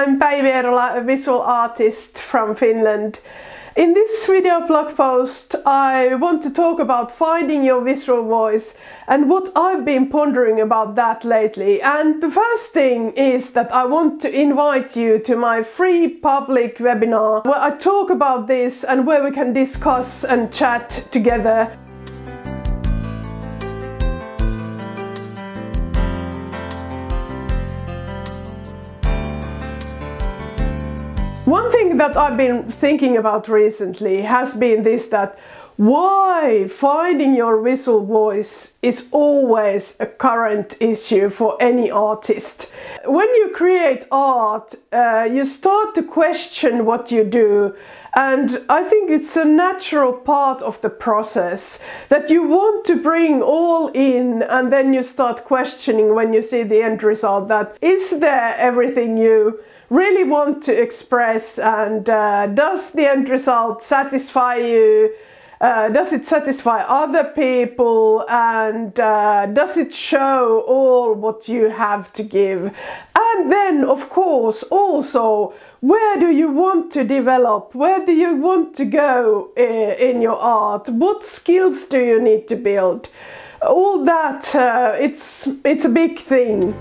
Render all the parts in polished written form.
I'm Päivi Eerola, a visual artist from Finland. In this video blog post I want to talk about finding your visual voice and what I've been pondering about that lately. And the first thing is that I want to invite you to my free public webinar where I talk about this and where we can discuss and chat together. One thing that I've been thinking about recently has been this, that why finding your visual voice is always a current issue for any artist. When you create art, you start to question what you do, and I think it's a natural part of the process that you want to bring all in, and then you start questioning when you see the end result, that is there everything you really want to express, and does the end result satisfy you? Does it satisfy other people, and does it show all what you have to give? And then of course also, where do you want to develop? Where do you want to go in your art? What skills do you need to build? All that, it's a big thing.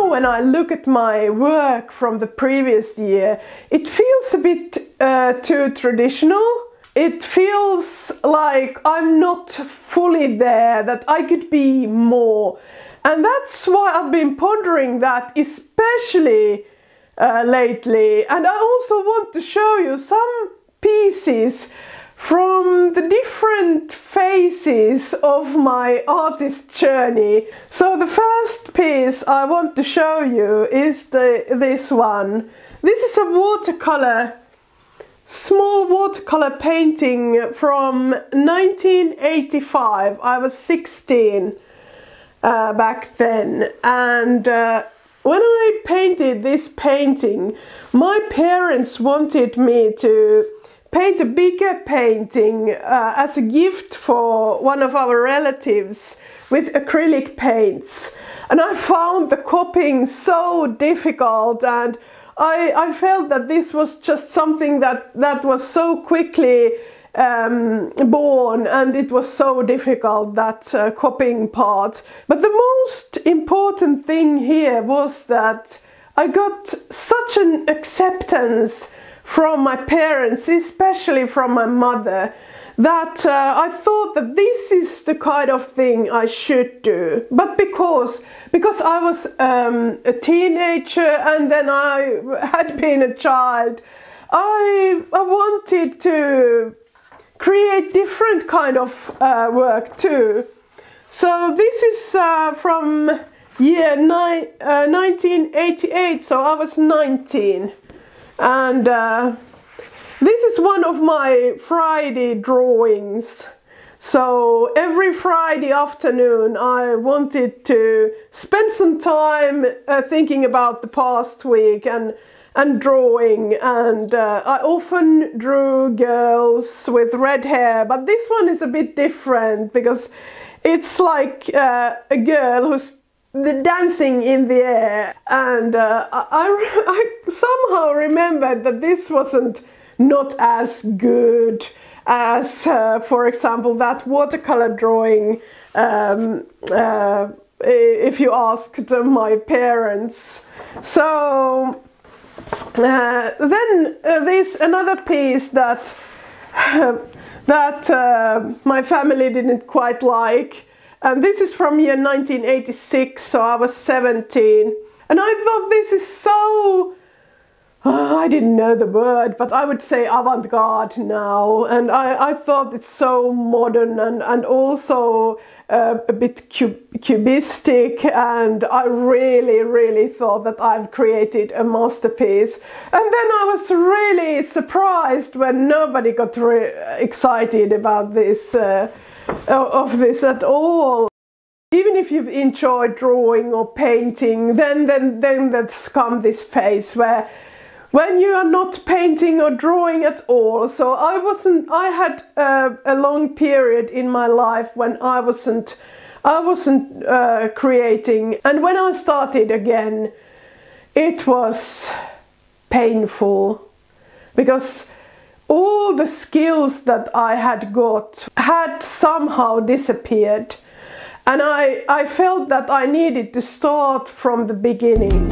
When I look at my work from the previous year, it feels a bit too traditional. It feels like I'm not fully there, that I could be more. And that's why I've been pondering that, especially lately. And I also want to show you some pieces from the different phases of my artist journey. So the first piece I want to show you is this one. This is a watercolor, small watercolor painting from 1985. I was 16 back then, and when I painted this painting, my parents wanted me to paint a bigger painting as a gift for one of our relatives with acrylic paints. And I found the copying so difficult, and I felt that this was just something that was so quickly born, and it was so difficult, that copying part. But the most important thing here was that I got such an acceptance from my parents, especially from my mother, that I thought that this is the kind of thing I should do. But because I was a teenager, and then I had been a child, I wanted to create different kind of work too. So this is from year 1988, so I was 19. And this is one of my Friday drawings. So every Friday afternoon I wanted to spend some time thinking about the past week and drawing, and I often drew girls with red hair, but this one is a bit different because it's like a girl who's dancing in the air, and I somehow remembered that this wasn't not as good as for example that watercolor drawing if you asked my parents. So then there's another piece that my family didn't quite like, and this is from year 1986, so I was 17, and I thought this is so, I didn't know the word, but I would say avant-garde now, and I thought it's so modern and also a bit cubistic, and I really thought that I've created a masterpiece. And then I was really surprised when nobody got excited about this of this at all. Even if you've enjoyed drawing or painting, then there's come this phase where when you are not painting or drawing at all. So I had a long period in my life when I wasn't creating, and when I started again, it was painful, because all the skills that I had got had somehow disappeared, and I felt that I needed to start from the beginning.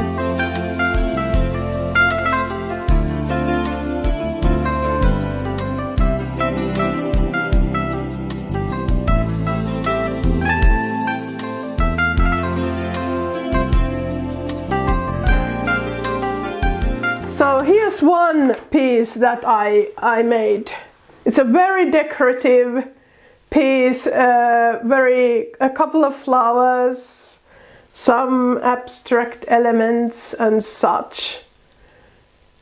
So here's one piece that I made. It's a very decorative piece, a couple of flowers, some abstract elements and such.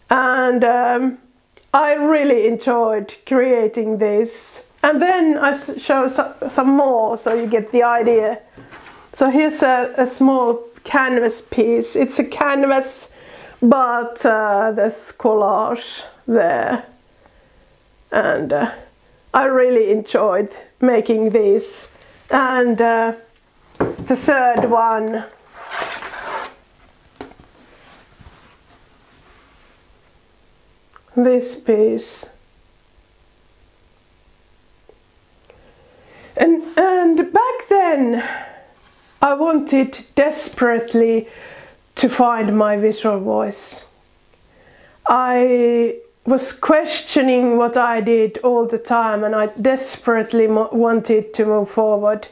And I really enjoyed creating this. And then I show some more so you get the idea. So here's a small canvas piece. It's a canvas, but there's collage there, and I really enjoyed making these. And the third one, this piece, and back then I wanted desperately to find my visual voice. I was questioning what I did all the time, and I desperately wanted to move forward.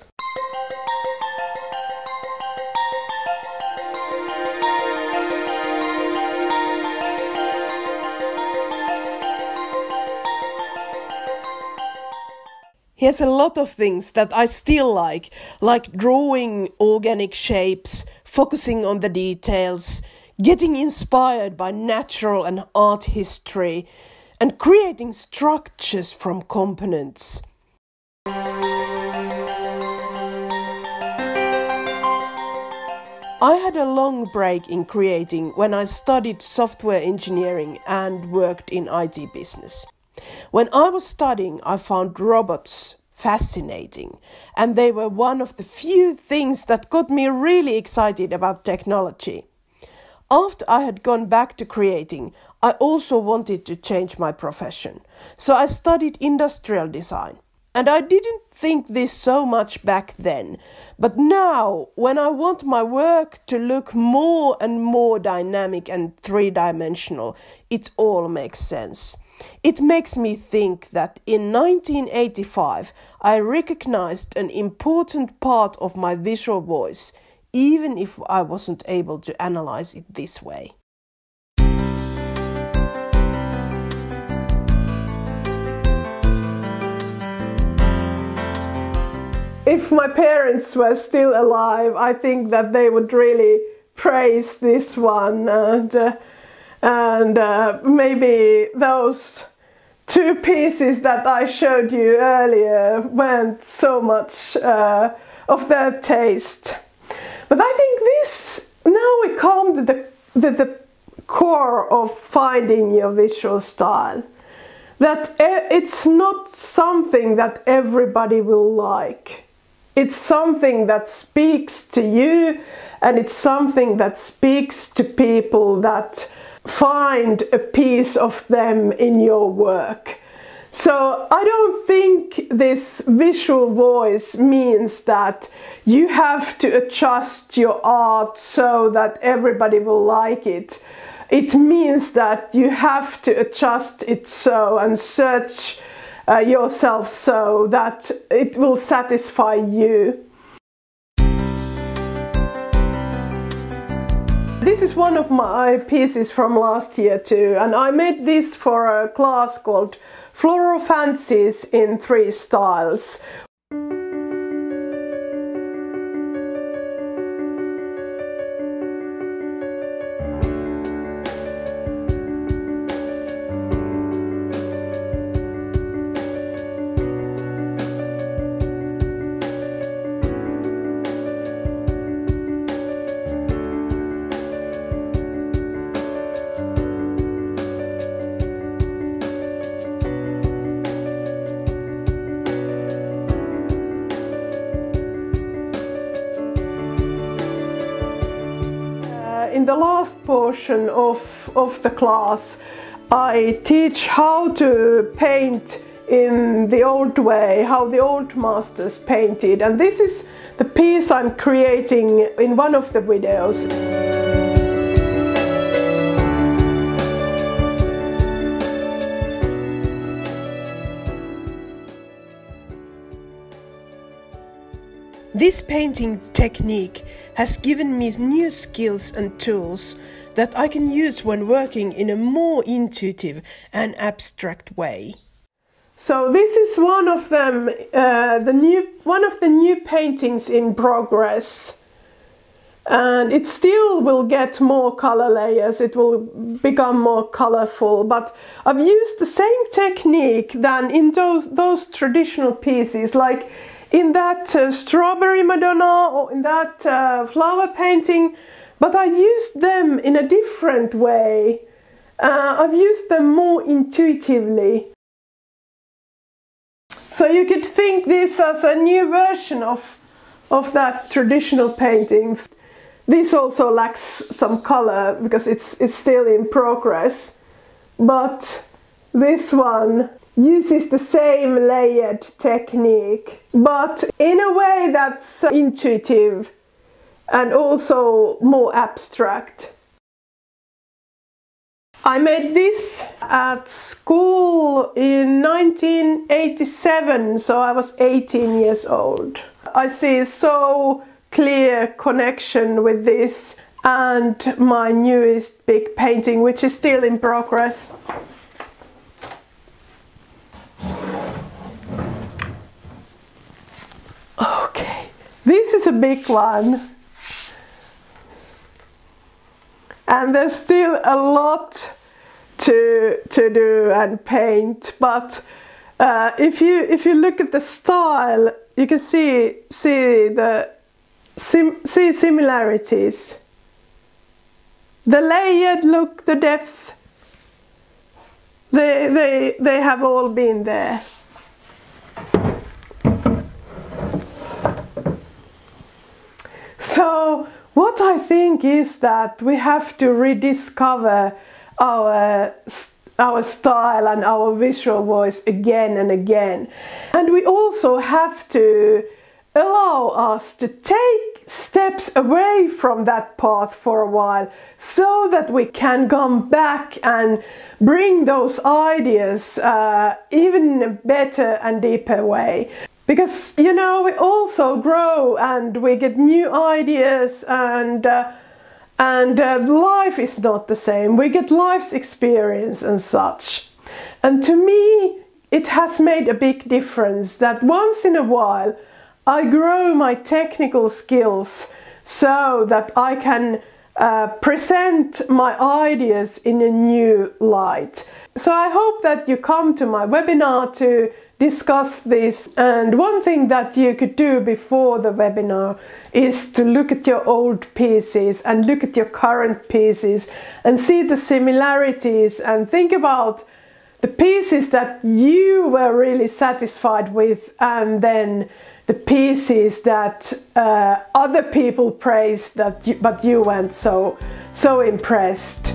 Here's a lot of things that I still like drawing organic shapes, focusing on the details, getting inspired by natural and art history, and creating structures from components. I had a long break in creating when I studied software engineering and worked in IT business. When I was studying, I found robots fascinating, and they were one of the few things that got me really excited about technology. After I had gone back to creating, I also wanted to change my profession, so I studied industrial design. And I didn't think this so much back then, but now, when I want my work to look more and more dynamic and three-dimensional, it all makes sense. It makes me think that in 1985 I recognized an important part of my visual voice, even if I wasn't able to analyze it this way. If my parents were still alive, I think that they would really praise this one, and maybe those two pieces that I showed you earlier weren't so much of their taste. But I think this, now we come to the core of finding your visual style. That it's not something that everybody will like. It's something that speaks to you, and it's something that speaks to people that find a piece of them in your work. So I don't think this visual voice means that you have to adjust your art so that everybody will like it. It means that you have to adjust it so and search yourself so that it will satisfy you. This is one of my pieces from last year too, and I made this for a class called Floral Fancies in 3 styles. In the last portion of the class, I teach how to paint in the old way, how the old masters painted, and this is the piece I'm creating in one of the videos. This painting technique has given me new skills and tools that I can use when working in a more intuitive and abstract way. So this is one of them, one of the new paintings in progress, and it still will get more color layers. It will become more colorful, but I've used the same technique than in those traditional pieces, like in that Strawberry Madonna or in that flower painting, but I used them in a different way. I've used them more intuitively. So you could think this as a new version of that traditional paintings. This also lacks some color because it's still in progress, but this one uses the same layered technique, but in a way that's intuitive and also more abstract. I made this at school in 1987, so I was 18 years old. I see so clear connection with this and my newest big painting, which is still in progress. Okay, this is a big one, and there's still a lot to do and paint, but if you look at the style, you can see similarities. The layered look, the depth, they have all been there. So what I think is that we have to rediscover our style and our visual voice again and again. And we also have to allow us to take steps away from that path for a while so that we can come back and bring those ideas even in a better and deeper way. Because, you know, we also grow and we get new ideas, and life is not the same. We get life's experience and such. And to me, it has made a big difference that once in a while I grow my technical skills so that I can present my ideas in a new light. So I hope that you come to my webinar to discuss this, and one thing that you could do before the webinar is to look at your old pieces and look at your current pieces and see the similarities and think about the pieces that you were really satisfied with, and then the pieces that other people praised but you weren't so impressed.